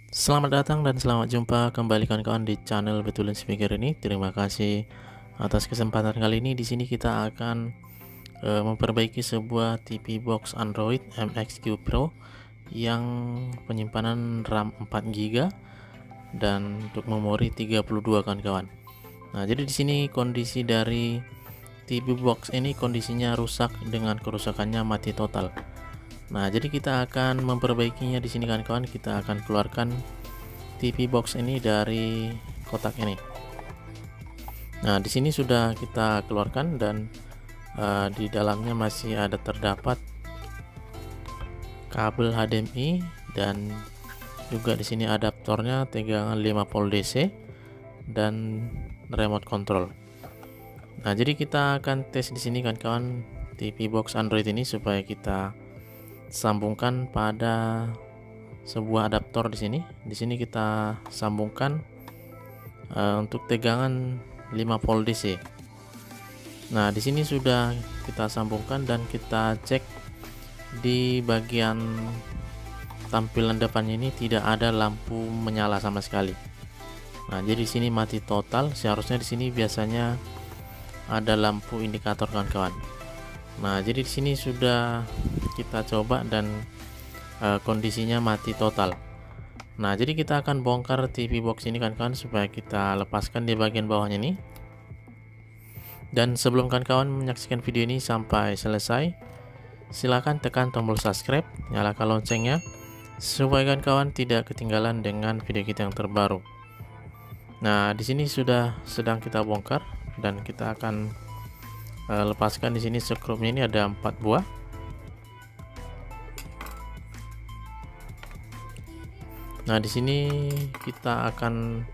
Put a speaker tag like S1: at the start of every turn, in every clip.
S1: Selamat datang dan selamat jumpa kembali kawan-kawan di channel Betulin Speaker ini. Terima kasih atas kesempatan kali ini. Di sini kita akan memperbaiki sebuah TV box Android MXQ Pro yang penyimpanan RAM 4 GB dan untuk memori 32 kawan-kawan. Nah, jadi di sini kondisi dari TV box ini kondisinya rusak dengan kerusakannya mati total. Nah, jadi kita akan memperbaikinya di sini kawan-kawan. Kita akan keluarkan TV box ini dari kotak ini. Nah, di sini sudah kita keluarkan dan di dalamnya masih ada terdapat kabel HDMI dan juga di sini adaptornya tegangan 5 volt DC dan remote control. Nah, jadi kita akan tes di sini kawan-kawan TV box Android ini supaya kita sambungkan pada sebuah adaptor di sini. Di sini kita sambungkan untuk tegangan 5 volt DC. Nah, di sini sudah kita sambungkan dan kita cek di bagian tampilan depannya ini tidak ada lampu menyala sama sekali. Nah, jadi di sini mati total. Seharusnya di sini biasanya ada lampu indikator kawan-kawan. Nah, jadi di sini sudah kita coba dan kondisinya mati total. Nah, jadi kita akan bongkar TV box ini kawan-kawan supaya kita lepaskan di bagian bawahnya ini. Dan sebelum kawan-kawan menyaksikan video ini sampai selesai, silakan tekan tombol subscribe, nyalakan loncengnya supaya kawan-kawan tidak ketinggalan dengan video kita yang terbaru. Nah, di sini sudah sedang kita bongkar dan kita akan lepaskan. Di sini skrupnya ini ada 4 buah. Nah, di sini kita akan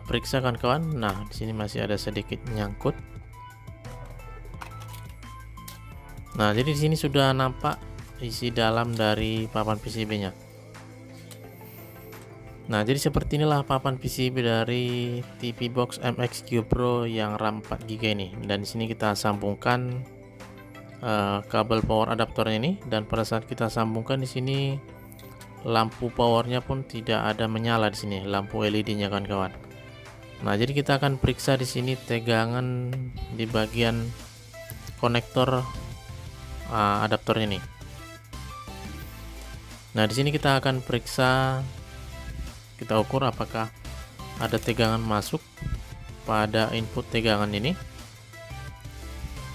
S1: periksa kawan-kawan. Nah, di sini masih ada sedikit nyangkut. Nah, jadi di sini sudah nampak isi dalam dari papan PCB-nya. Nah, jadi seperti inilah papan PCB dari TV box MXQ Pro yang RAM 4 GB ini. Dan di sini kita sambungkan kabel power adaptornya ini, dan pada saat kita sambungkan di sini lampu powernya pun tidak ada menyala di sini, lampu LED-nya kawan-kawan. Nah, jadi kita akan periksa di sini tegangan di bagian konektor adaptornya nih. Nah, di sini kita akan periksa, kita ukur apakah ada tegangan masuk pada input tegangan ini.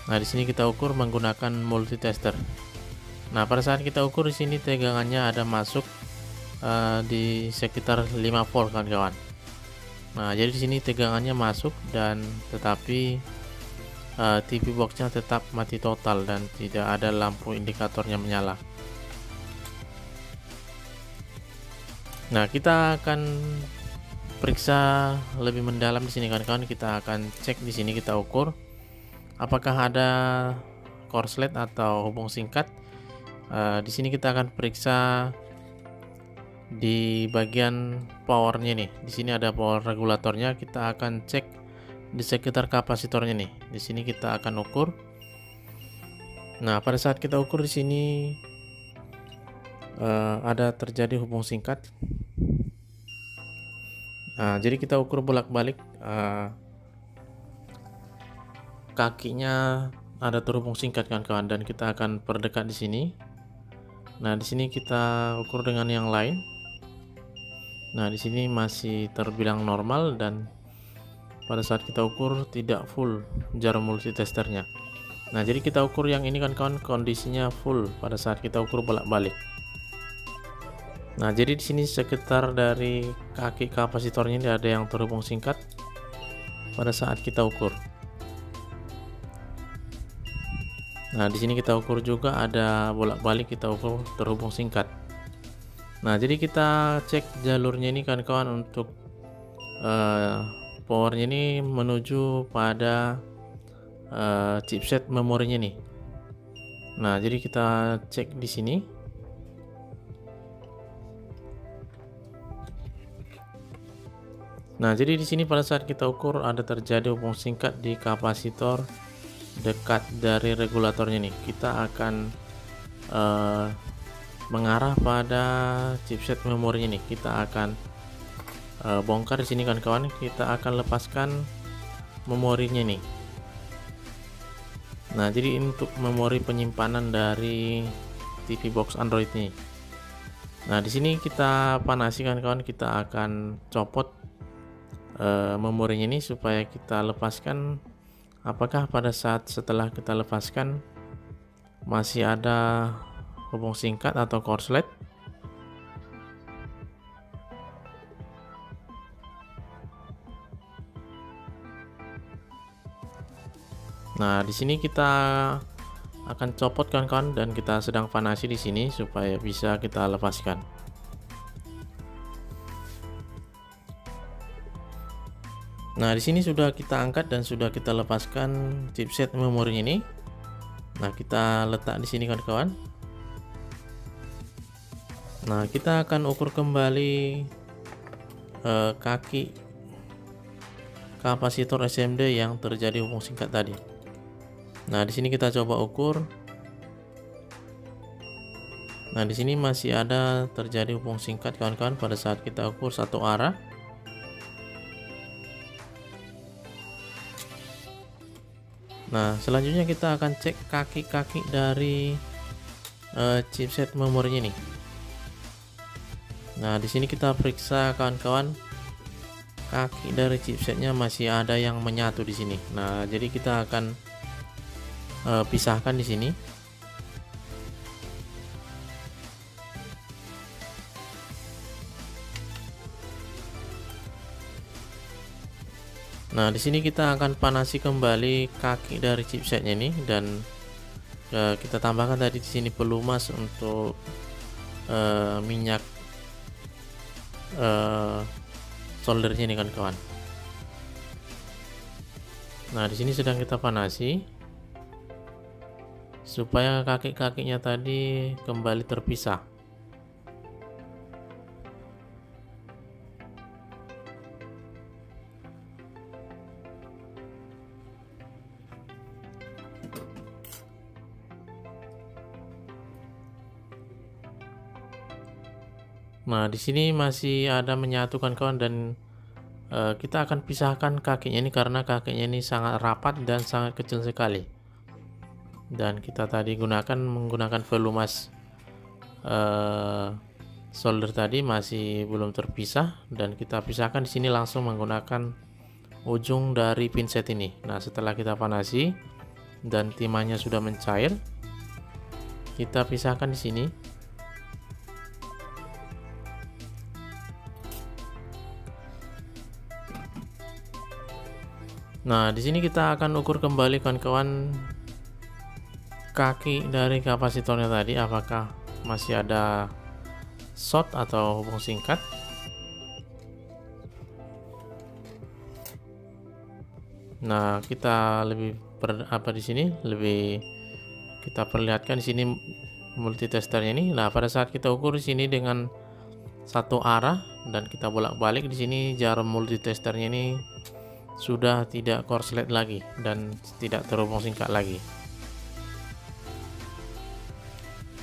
S1: Nah, di sini kita ukur menggunakan multitester. Nah, pada saat kita ukur di sini tegangannya ada masuk di sekitar 5 volt kawan-kawan. Nah, jadi di sini tegangannya masuk dan tetapi TV boxnya tetap mati total dan tidak ada lampu indikatornya menyala. Nah, kita akan periksa lebih mendalam di sini kawan-kawan. Kita akan cek di sini, kita ukur apakah ada korslet atau hubung singkat. Di sini kita akan periksa di bagian powernya nih. Di sini ada power regulatornya. Kita akan cek di sekitar kapasitornya nih. Di sini kita akan ukur. Nah, pada saat kita ukur di sini ada terjadi hubung singkat. Nah, jadi kita ukur bolak-balik, kakinya ada terhubung singkat kawan-kawan, dan kita akan perdekat di sini. Nah, di sini kita ukur dengan yang lain. Nah, di sini masih terbilang normal dan pada saat kita ukur tidak full jarum multitesternya. Nah, jadi kita ukur yang ini kan kawan, kondisinya full pada saat kita ukur bolak-balik. Nah, jadi di sini sekitar dari kaki kapasitornya ini ada yang terhubung singkat pada saat kita ukur. Nah, di sini kita ukur juga ada bolak-balik, kita ukur terhubung singkat. Nah, jadi kita cek jalurnya ini kawan-kawan untuk powernya ini menuju pada chipset memorinya nih. Nah, jadi kita cek di sini. Nah, jadi di sini pada saat kita ukur ada terjadi hubung singkat di kapasitor dekat dari regulatornya nih. Kita akan mengarah pada chipset memorinya nih. Kita akan bongkar di sini kan kawan. Kita akan lepaskan memorinya nih. Nah, jadi untuk memori penyimpanan dari TV box Android ini. Nah, di sini kita panasi kan kawan. Kita akan copot memorinya ini supaya kita lepaskan. Apakah pada saat setelah kita lepaskan masih ada hubung singkat atau korslet? Nah, di sini kita akan copot kawan-kawan dan kita sedang panasi di sini supaya bisa kita lepaskan. Nah, di sini sudah kita angkat dan sudah kita lepaskan chipset memorinya ini. Nah, kita letak di sini kawan-kawan. Nah, kita akan ukur kembali kaki kapasitor SMD yang terjadi hubung singkat tadi. Nah, di sini kita coba ukur. Nah, di sini masih ada terjadi hubung singkat kawan-kawan pada saat kita ukur satu arah. Nah, selanjutnya kita akan cek kaki-kaki dari chipset memorinya nih. Nah, di sini kita periksa kawan-kawan, kaki dari chipsetnya masih ada yang menyatu di sini. Nah, jadi kita akan pisahkan di sini. Nah, di sini kita akan panasi kembali kaki dari chipsetnya ini dan kita tambahkan tadi di sini pelumas untuk minyak soldernya ini kan kawan. Nah, di sini sedang kita panasi supaya kaki-kakinya tadi kembali terpisah. Nah, di sini masih ada menyatu kawan-kawan dan kita akan pisahkan kakinya ini karena kakinya ini sangat rapat dan sangat kecil sekali. Dan kita tadi menggunakan pelumas solder tadi masih belum terpisah dan kita pisahkan di sini langsung menggunakan ujung dari pinset ini. Nah, setelah kita panasi dan timahnya sudah mencair, kita pisahkan di sini. Nah, di sini kita akan ukur kembali kawan-kawan kaki dari kapasitornya tadi, apakah masih ada short atau hubung singkat. Nah, kita di sini kita perlihatkan di sini multitesternya ini. Nah, pada saat kita ukur di sini dengan satu arah dan kita bolak-balik di sini, jarum multitesternya ini sudah tidak korslet lagi dan tidak terhubung singkat lagi.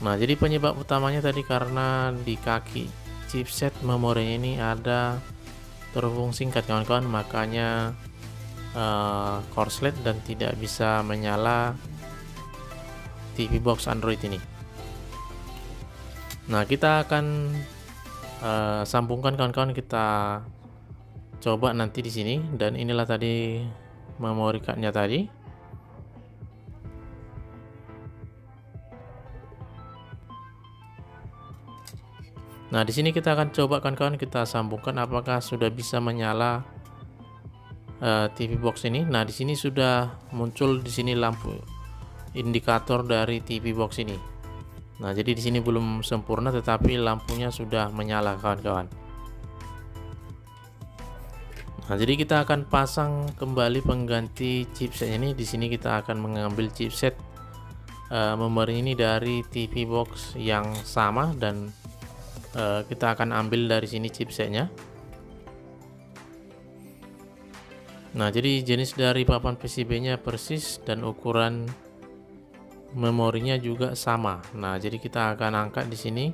S1: Nah, jadi penyebab utamanya tadi karena di kaki chipset memorinya ini ada terhubung singkat kawan-kawan, makanya korslet dan tidak bisa menyala TV box Android ini. Nah, kita akan sambungkan kawan-kawan, kita coba nanti di sini, dan inilah tadi memori cardnya tadi. Nah, di sini kita akan coba kawan-kawan, kita sambungkan apakah sudah bisa menyala TV box ini. Nah, di sini sudah muncul di sini lampu indikator dari TV box ini. Nah, jadi di sini belum sempurna tetapi lampunya sudah menyala kawan-kawan. Nah, jadi kita akan pasang kembali pengganti chipset ini. Di sini kita akan mengambil chipset memori ini dari TV box yang sama dan kita akan ambil dari sini chipsetnya. Nah, jadi jenis dari papan PCB-nya persis dan ukuran memorinya juga sama. Nah, jadi kita akan angkat di sini.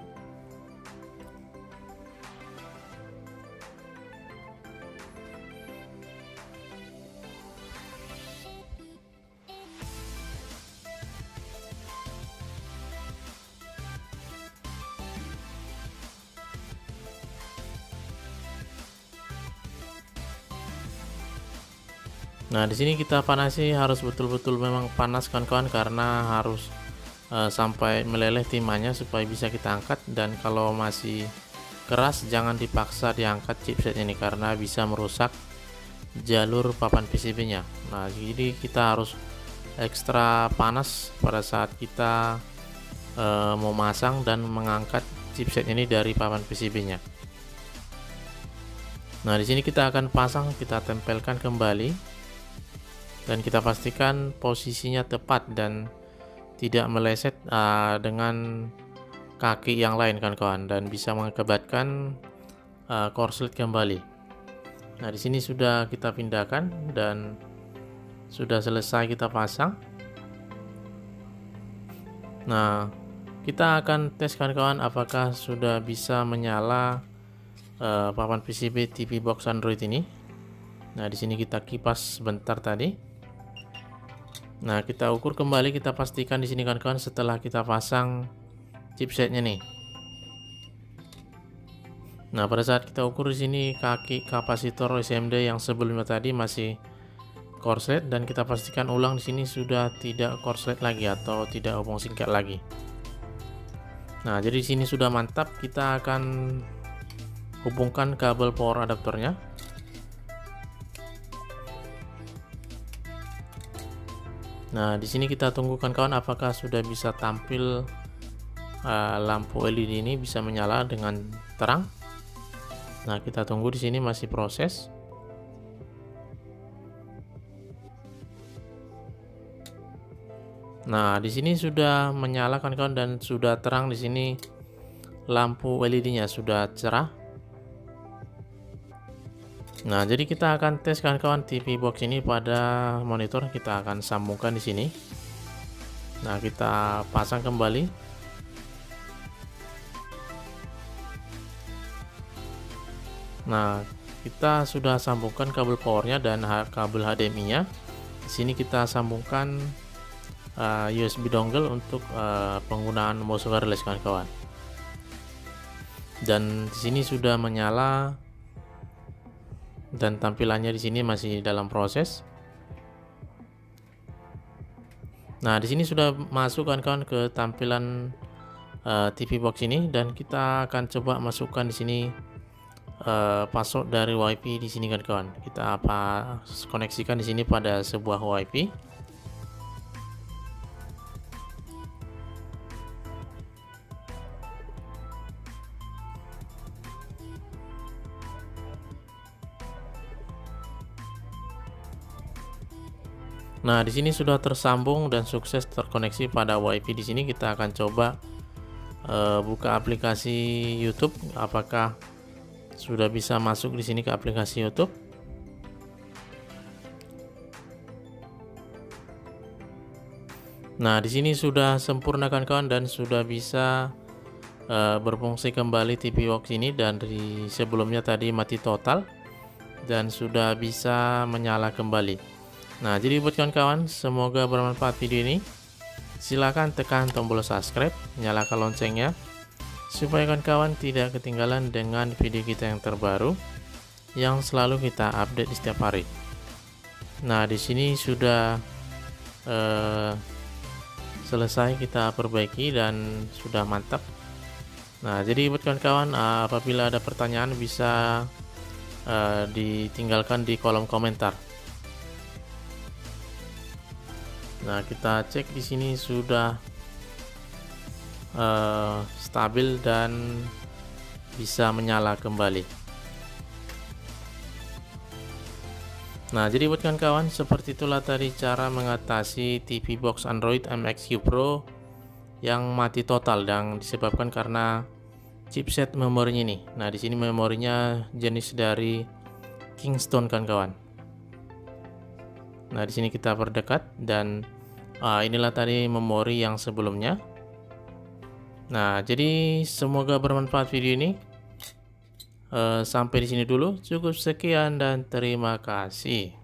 S1: Nah, di sini kita panasi harus betul-betul memang panas kawan-kawan, karena harus sampai meleleh timahnya supaya bisa kita angkat. Dan kalau masih keras jangan dipaksa diangkat chipset ini, karena bisa merusak jalur papan PCB-nya. Nah, jadi kita harus ekstra panas pada saat kita mau masang dan mengangkat chipset ini dari papan PCB-nya. Nah, di sini kita akan pasang, kita tempelkan kembali. Dan kita pastikan posisinya tepat dan tidak meleset dengan kaki yang lain kan kawan, dan bisa mengakibatkan korslet kembali. Nah, di sini sudah kita pindahkan dan sudah selesai kita pasang. Nah, kita akan tes kawan-kawan apakah sudah bisa menyala papan PCB TV box Android ini. Nah, di sini kita kipas sebentar tadi. Nah, kita ukur kembali, kita pastikan di sini kawan-kawan setelah kita pasang chipsetnya nih. Nah, pada saat kita ukur di sini kaki kapasitor SMD yang sebelumnya tadi masih korslet, dan kita pastikan ulang di sini sudah tidak korslet lagi atau tidak hubung singkat lagi. Nah, jadi di sini sudah mantap. Kita akan hubungkan kabel power adaptornya. Nah, di sini kita tunggu kawan-kawan apakah sudah bisa tampil lampu LED ini bisa menyala dengan terang. Nah, kita tunggu di sini masih proses. Nah, di sini sudah menyala kawan-kawan dan sudah terang di sini lampu LED-nya sudah cerah. Nah, jadi kita akan tes kawan-kawan TV box ini pada monitor. Kita akan sambungkan di sini. Nah, kita pasang kembali. Nah, kita sudah sambungkan kabel powernya dan kabel HDMI-nya. Di sini kita sambungkan USB dongle untuk penggunaan mouse wireless kawan-kawan. Dan di sini sudah menyala. Dan tampilannya di sini masih dalam proses. Nah, di sini sudah masuk kawan-kawan ke tampilan TV box ini, dan kita akan coba masukkan di sini password dari WiFi di sini kawan-kawan. Kita koneksikan di sini pada sebuah WiFi. Nah, di sini sudah tersambung dan sukses terkoneksi pada WiFi. Di sini kita akan coba buka aplikasi YouTube, apakah sudah bisa masuk di sini ke aplikasi YouTube. Nah, di sini sudah sempurna kawan-kawan dan sudah bisa berfungsi kembali TV box ini, dan dari sebelumnya tadi mati total dan sudah bisa menyala kembali. Nah, jadi buat kawan-kawan, semoga bermanfaat video ini. Silahkan tekan tombol subscribe, nyalakan loncengnya, supaya kawan-kawan tidak ketinggalan dengan video kita yang terbaru yang selalu kita update di setiap hari. Nah, di sini sudah selesai kita perbaiki dan sudah mantap. Nah, jadi buat kawan-kawan, apabila ada pertanyaan bisa ditinggalkan di kolom komentar. Nah, kita cek di sini sudah stabil dan bisa menyala kembali. Nah, jadi buat kawan-kawan, seperti itulah tadi cara mengatasi TV box Android MXQ Pro yang mati total dan disebabkan karena chipset memorinya ini. Nah, di sini memorinya jenis dari Kingston kawan-kawan. Nah, di sini kita perdekat dan Inilah tadi memori yang sebelumnya. Nah, jadi semoga bermanfaat video ini. Sampai di sini dulu. Cukup sekian dan terima kasih.